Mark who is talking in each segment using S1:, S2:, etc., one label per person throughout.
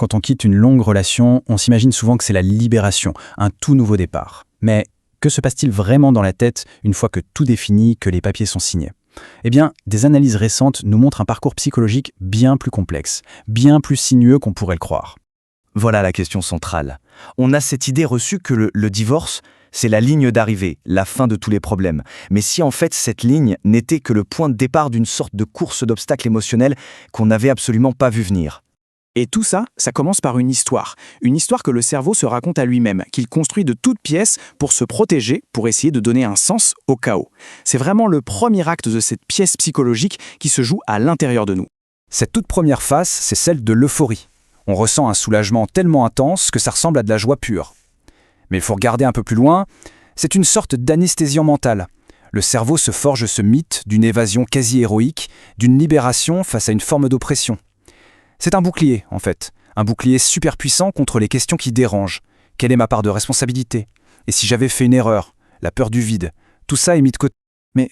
S1: Quand on quitte une longue relation, on s'imagine souvent que c'est la libération, un tout nouveau départ. Mais que se passe-t-il vraiment dans la tête une fois que tout est fini, que les papiers sont signés? Eh bien, des analyses récentes nous montrent un parcours psychologique bien plus complexe, bien plus sinueux qu'on pourrait le croire.
S2: Voilà la question centrale. On a cette idée reçue que le divorce, c'est la ligne d'arrivée, la fin de tous les problèmes. Mais si en fait cette ligne n'était que le point de départ d'une sorte de course d'obstacles émotionnels qu'on n'avait absolument pas vu venir.
S3: Et tout ça, ça commence par une histoire que le cerveau se raconte à lui-même, qu'il construit de toutes pièces pour se protéger, pour essayer de donner un sens au chaos. C'est vraiment le premier acte de cette pièce psychologique qui se joue à l'intérieur de nous.
S1: Cette toute première phase, c'est celle de l'euphorie. On ressent un soulagement tellement intense que ça ressemble à de la joie pure. Mais il faut regarder un peu plus loin, c'est une sorte d'anesthésiant mental. Le cerveau se forge ce mythe d'une évasion quasi héroïque, d'une libération face à une forme d'oppression. C'est un bouclier, en fait. Un bouclier super puissant contre les questions qui dérangent. Quelle est ma part de responsabilité? Et si j'avais fait une erreur? La peur du vide. Tout ça est mis de côté.
S4: Mais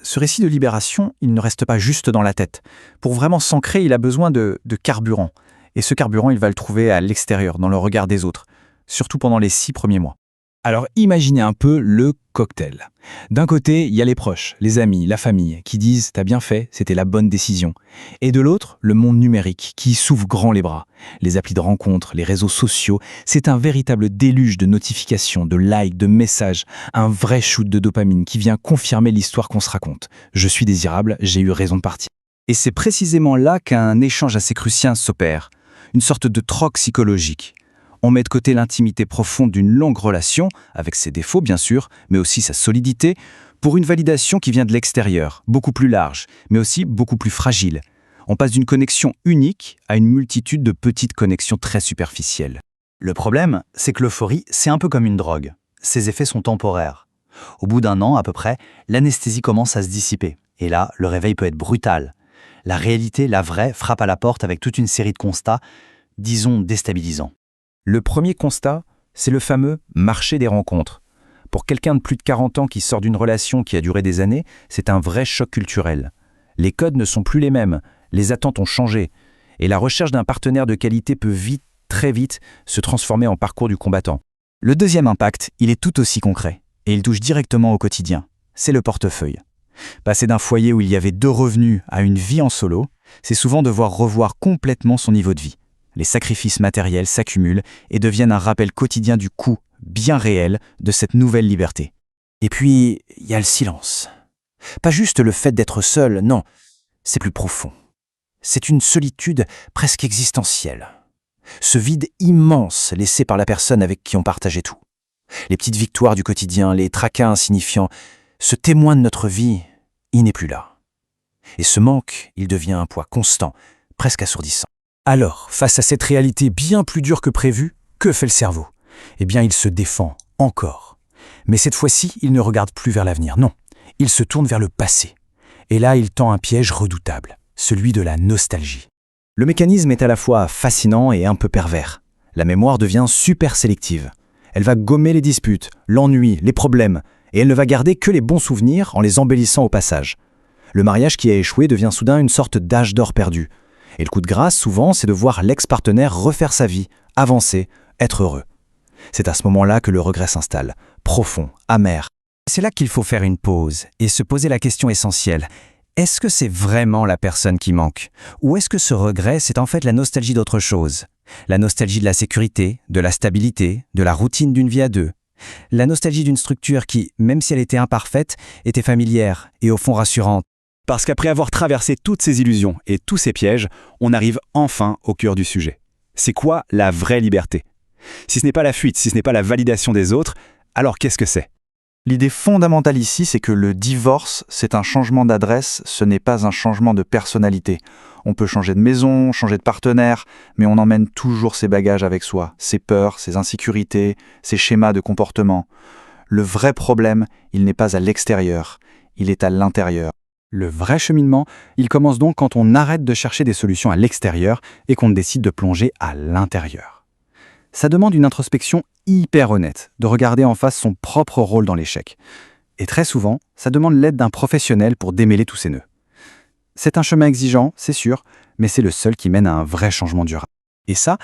S4: ce récit de libération, il ne reste pas juste dans la tête. Pour vraiment s'ancrer, il a besoin de carburant. Et ce carburant, il va le trouver à l'extérieur, dans le regard des autres. Surtout pendant les 6 premiers mois.
S5: Alors imaginez un peu le cocktail. D'un côté, il y a les proches, les amis, la famille, qui disent « t'as bien fait, c'était la bonne décision ». Et de l'autre, le monde numérique, qui s'ouvre grand les bras. Les applis de rencontres, les réseaux sociaux, c'est un véritable déluge de notifications, de likes, de messages, un vrai shoot de dopamine qui vient confirmer l'histoire qu'on se raconte. Je suis désirable, j'ai eu raison de partir.
S1: Et c'est précisément là qu'un échange assez crucial s'opère. Une sorte de troc psychologique. On met de côté l'intimité profonde d'une longue relation, avec ses défauts bien sûr, mais aussi sa solidité, pour une validation qui vient de l'extérieur, beaucoup plus large, mais aussi beaucoup plus fragile. On passe d'une connexion unique à une multitude de petites connexions très superficielles.
S2: Le problème, c'est que l'euphorie, c'est un peu comme une drogue. Ses effets sont temporaires. Au bout d'un an à peu près, l'anesthésie commence à se dissiper. Et là, le réveil peut être brutal. La réalité, la vraie, frappe à la porte avec toute une série de constats, disons déstabilisants.
S1: Le premier constat, c'est le fameux marché des rencontres. Pour quelqu'un de plus de 40 ans qui sort d'une relation qui a duré des années, c'est un vrai choc culturel. Les codes ne sont plus les mêmes, les attentes ont changé, et la recherche d'un partenaire de qualité peut vite, très vite, se transformer en parcours du combattant.
S4: Le deuxième impact, il est tout aussi concret, et il touche directement au quotidien. C'est le portefeuille. Passer d'un foyer où il y avait 2 revenus à une vie en solo, c'est souvent devoir revoir complètement son niveau de vie. Les sacrifices matériels s'accumulent et deviennent un rappel quotidien du coût, bien réel, de cette nouvelle liberté. Et puis, il y a le silence. Pas juste le fait d'être seul, non, c'est plus profond. C'est une solitude presque existentielle. Ce vide immense laissé par la personne avec qui on partageait tout. Les petites victoires du quotidien, les tracas insignifiants, ce témoin de notre vie, il n'est plus là. Et ce manque, il devient un poids constant, presque assourdissant. Alors, face à cette réalité bien plus dure que prévu, que fait le cerveau? Eh bien, il se défend, encore. Mais cette fois-ci, il ne regarde plus vers l'avenir, non. Il se tourne vers le passé. Et là, il tend un piège redoutable, celui de la nostalgie. Le mécanisme est à la fois fascinant et un peu pervers. La mémoire devient super sélective. Elle va gommer les disputes, l'ennui, les problèmes, et elle ne va garder que les bons souvenirs en les embellissant au passage. Le mariage qui a échoué devient soudain une sorte d'âge d'or perdu. Et le coup de grâce, souvent, c'est de voir l'ex-partenaire refaire sa vie, avancer, être heureux. C'est à ce moment-là que le regret s'installe, profond, amer. C'est là qu'il faut faire une pause et se poser la question essentielle. Est-ce que c'est vraiment la personne qui manque? Ou est-ce que ce regret, c'est en fait la nostalgie d'autre chose? La nostalgie de la sécurité, de la stabilité, de la routine d'une vie à deux. La nostalgie d'une structure qui, même si elle était imparfaite, était familière et au fond rassurante.
S6: Parce qu'après avoir traversé toutes ces illusions et tous ces pièges, on arrive enfin au cœur du sujet. C'est quoi la vraie liberté? Si ce n'est pas la fuite, si ce n'est pas la validation des autres, alors qu'est-ce que c'est?
S4: L'idée fondamentale ici, c'est que le divorce, c'est un changement d'adresse, ce n'est pas un changement de personnalité. On peut changer de maison, changer de partenaire, mais on emmène toujours ses bagages avec soi, ses peurs, ses insécurités, ses schémas de comportement. Le vrai problème, il n'est pas à l'extérieur, il est à l'intérieur.
S1: Le vrai cheminement, il commence donc quand on arrête de chercher des solutions à l'extérieur et qu'on décide de plonger à l'intérieur. Ça demande une introspection hyper honnête, de regarder en face son propre rôle dans l'échec. Et très souvent, ça demande l'aide d'un professionnel pour démêler tous ces nœuds. C'est un chemin exigeant, c'est sûr, mais c'est le seul qui mène à un vrai changement durable.
S3: Et ça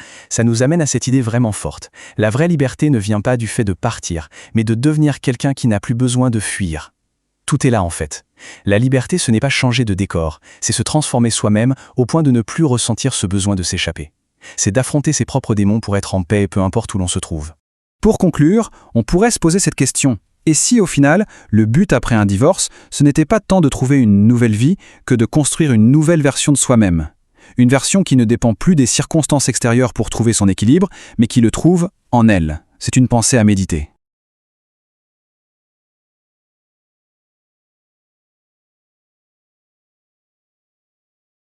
S3: nous amène à cette idée vraiment forte. La vraie liberté ne vient pas du fait de partir, mais de devenir quelqu'un qui n'a plus besoin de fuir. Tout est là en fait. La liberté, ce n'est pas changer de décor, c'est se transformer soi-même au point de ne plus ressentir ce besoin de s'échapper. C'est d'affronter ses propres démons pour être en paix, peu importe où l'on se trouve.
S1: Pour conclure, on pourrait se poser cette question. Et si au final, le but après un divorce, ce n'était pas tant de trouver une nouvelle vie que de construire une nouvelle version de soi-même? Une version qui ne dépend plus des circonstances extérieures pour trouver son équilibre, mais qui le trouve en elle. C'est une pensée à méditer.